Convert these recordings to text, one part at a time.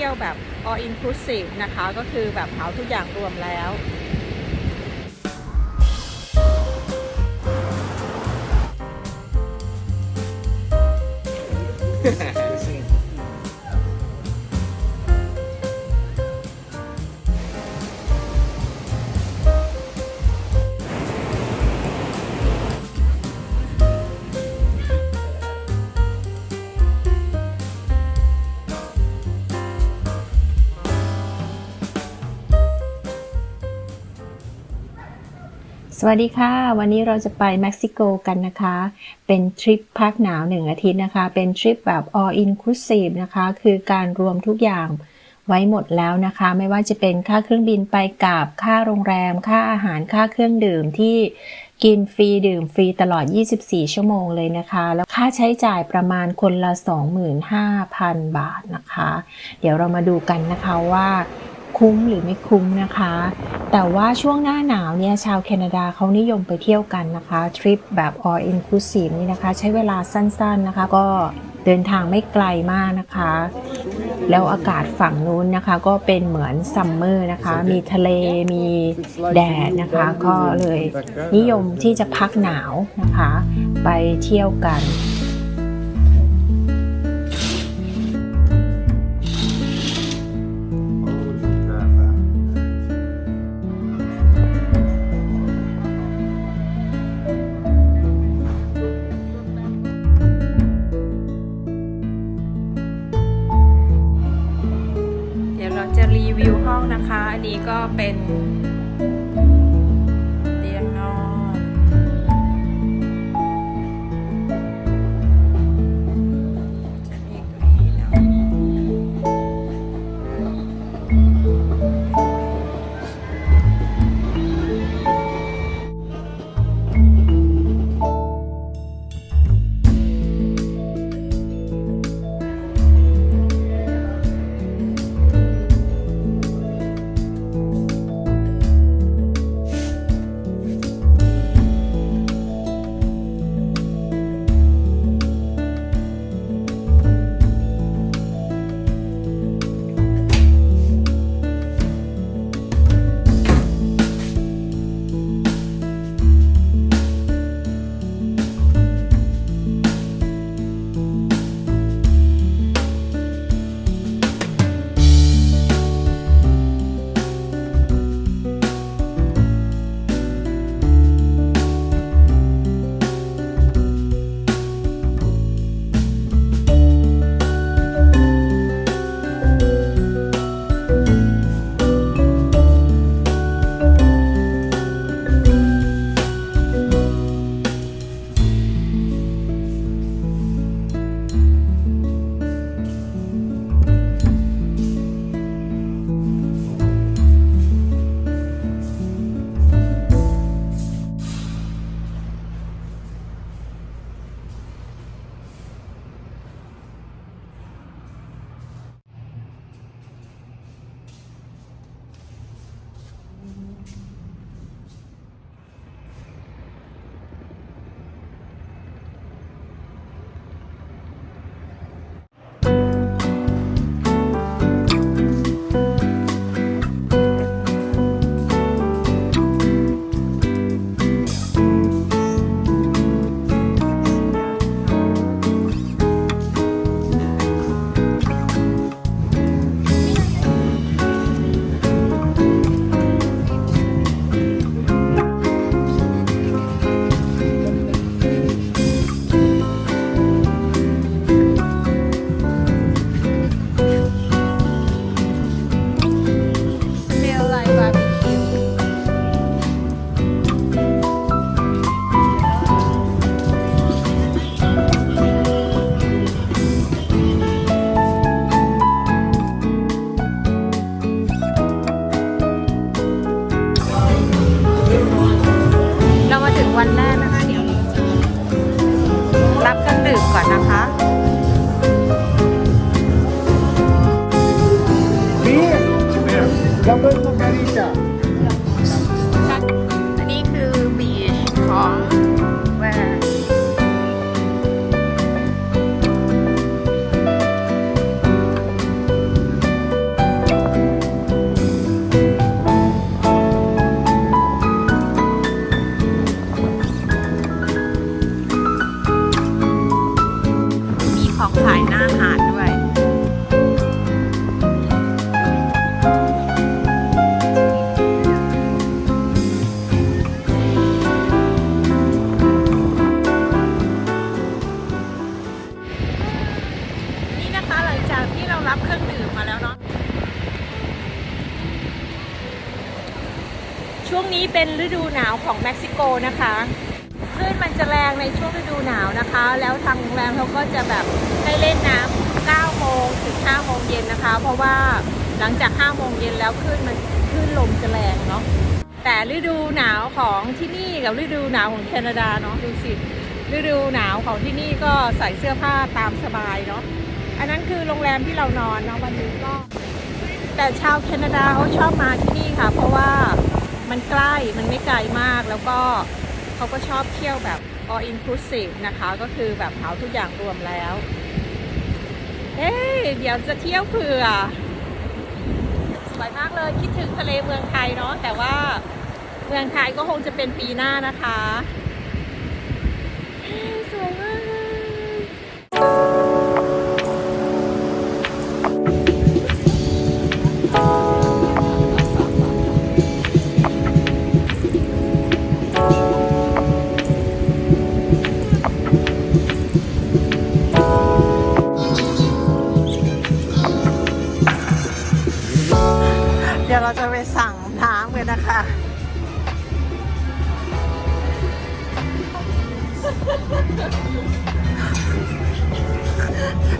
ที่ยวแบบ all inclusive นะคะก็คือแบบเหมาทุกอย่างรวมแล้ว สวัสดีค่ะวันนี้เราจะไปเม็กซิโกกันนะคะเป็นทริปพักหนาว1 อาทิตย์นะคะเป็นทริปแบบ all inclusive นะคะคือการรวมทุกอย่างไว้หมดแล้วนะคะไม่ว่าจะเป็นค่าเครื่องบินไปกลับค่าโรงแรมค่าอาหารค่าเครื่องดื่มที่กินฟรีดื่มฟรีตลอด24 ชั่วโมงเลยนะคะแล้วค่าใช้จ่ายประมาณคนละ 25,000 บาทนะคะเดี๋ยวเรามาดูกันนะคะว่าคุ้มหรือไม่คุ้มนะคะแต่ว่าช่วงหน้าหนาวเนี่ยชาวแคนาดาเขานิยมไปเที่ยวกันนะคะทริปแบบ all inclusive นี่นะคะใช้เวลาสั้นๆนะคะก็เดินทางไม่ไกลมากนะคะแล้วอากาศฝั่งนู้นนะคะก็เป็นเหมือนซัมเมอร์นะคะมีทะเลมีแดดนะคะก็เลยนิยมที่จะพักหนาวนะคะไปเที่ยวกัน เดี๋ยวเราจะรีวิวห้องนะคะ อันนี้ก็เป็นเตียงนอนจะมีเก้าอี้นอนเรามาถึงวันแรกนะคะ เดี๋ยวเราจะรับเครื่องดื่มก่อนนะคะ Double margarita. อันนี้คือบีชของแวร์ ของขายหน้าหาดด้วยนี่นะคะหลังจากที่เรารับเครื่องดื่มมาแล้วเนาะช่วงนี้เป็นฤดูหนาวของเม็กซิโกนะคะคลื่นมันจะแรงในช่วงฤดูหนาวนะคะแล้วทางโรงแรมเขาก็จะแบบให้เล่นน้ำ9 โมงถึง 5 โมงเย็นนะคะเพราะว่าหลังจาก 5 โมงเย็นแล้วคลื่นลมจะแรงเนาะแต่ฤดูหนาวของที่นี่กับฤดูหนาวของแคนาดาเนาะดูสิฤดูหนาวของที่นี่ก็ใส่เสื้อผ้าตามสบายเนาะอันนั้นคือโรงแรมที่เรานอนเนาะวันนี้ก็แต่ชาวแคนาดาเขาชอบมาที่นี่ค่ะเพราะว่ามันใกล้มันไม่ไกลมากแล้วก็เขาก็ชอบเที่ยวแบบ all inclusive นะคะก็คือแบบเหมาทุกอย่างรวมแล้วเดี๋ยวจะเที่ยวเผื่อสวยมากเลยคิดถึงทะเลเมืองไทยเนาะแต่ว่าเมืองไทยก็คงจะเป็นปีหน้านะคะสวยมากเลยเดี๋ยวเราจะไปสั่งน้ำกันนะคะ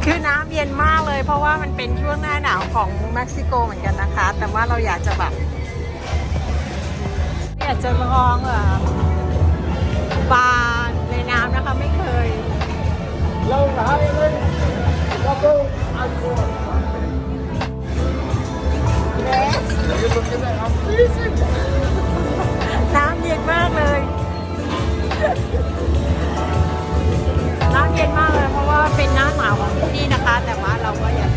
คือน้ำเย็นมากเลยเพราะว่ามันเป็นช่วงหน้าหนาวของเม็กซิโกเหมือนกันนะคะแต่ว่าเราอยากจะแบบอยากจะลองปลาในน้ำนะคะไม่เคยน้ำเย็นมากเลยน้ำเย็นมากเลยเพราะว่าเป็นหน้าหนาวของที่นี่นะคะแต่ว่าเราก็อยาก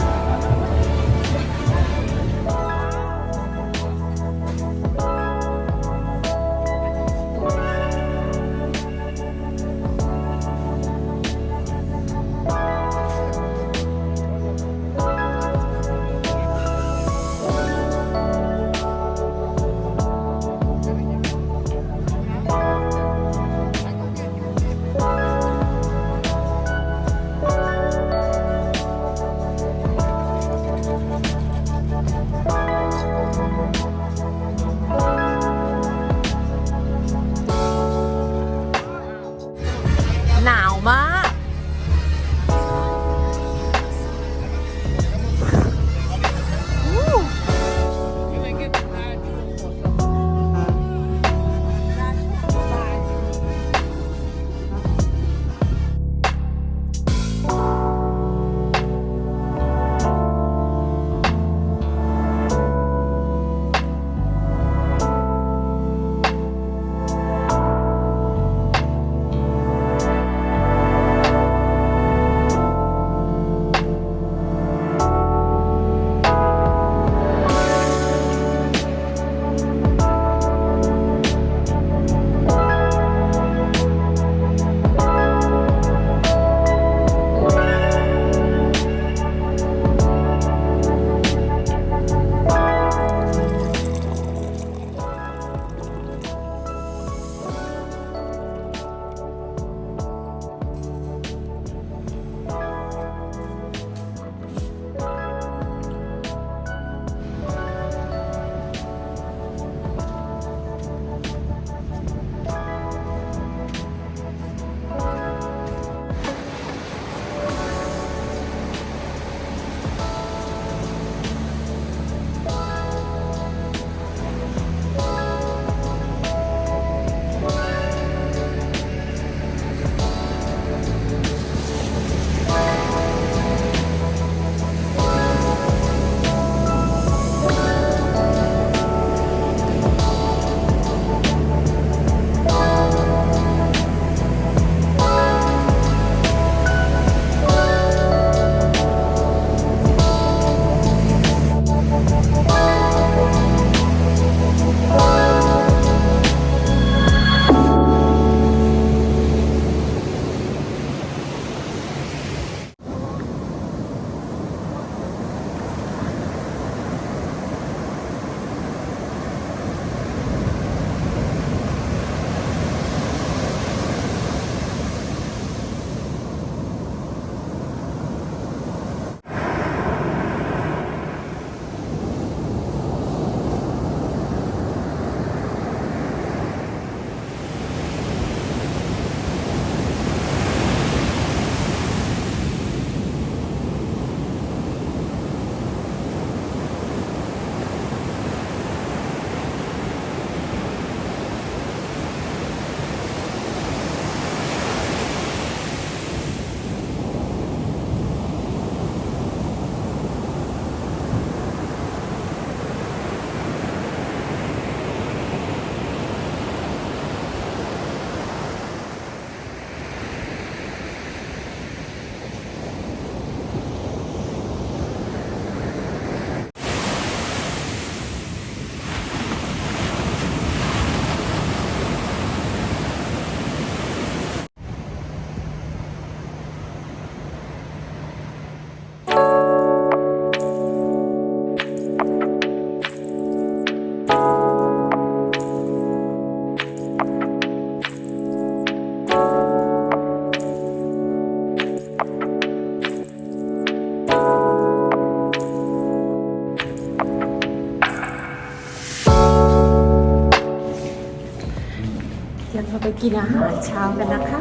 กินอาหารเช้ากันนะคะ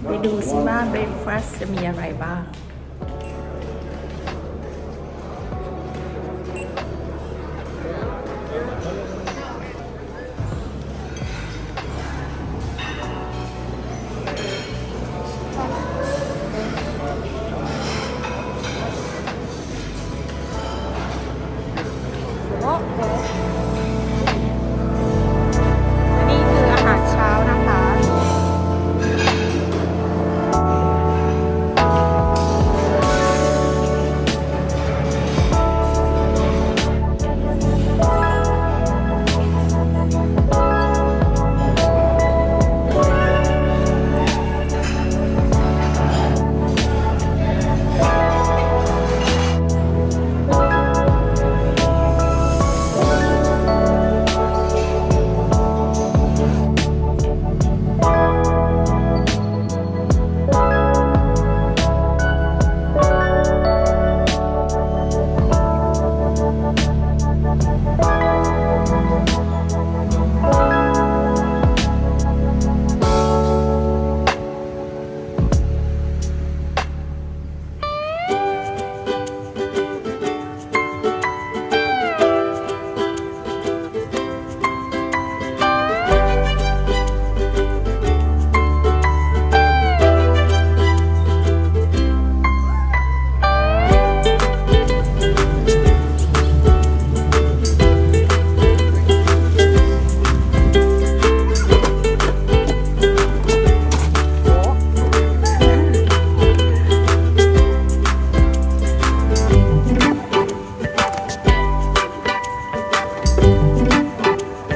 ไปดูซิว่าเบรคฟาสต์จะมีอะไรบ้าง อันนี้คืออาหารเช้านะคะ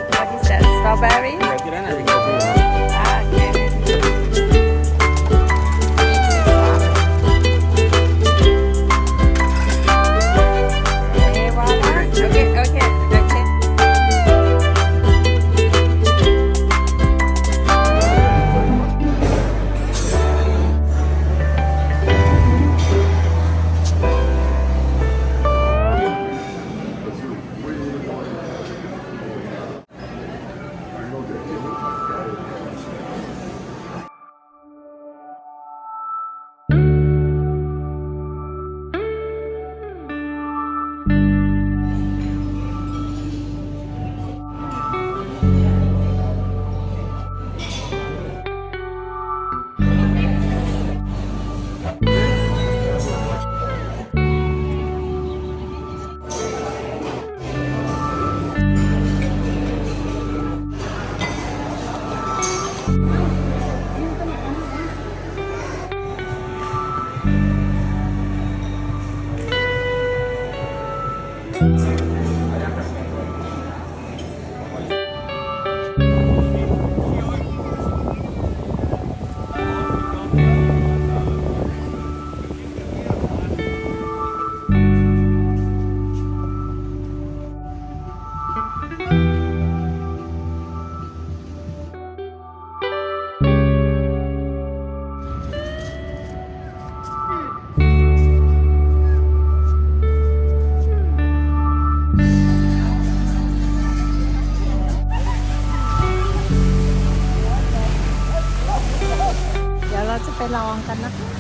What is that? Strawberry? Ah, okay. Okay, voila. Okay, okay, okay. Ito เดี๋ยวเราจะไปลองกันนะคะ